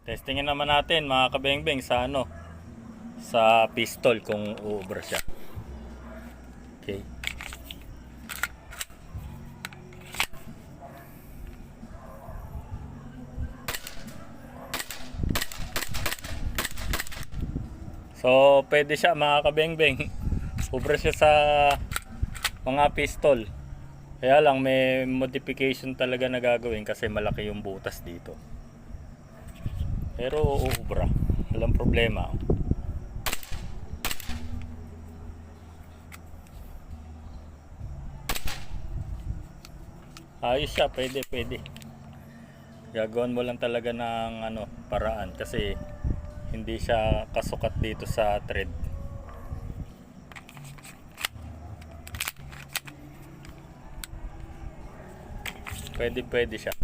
Testingin naman natin mga kabengbeng sa sa pistol kung uubra siya. Okay. So pwede siya mga kabengbeng. Ubra siya sa mga pistol. Kaya lang may modification talaga na gagawin kasi malaki yung butas dito. Pero uubra. Walang problema. Ayos siya, pwede. Gagawin mo lang talaga ng paraan kasi hindi siya kasukat dito sa thread. Pwede siya.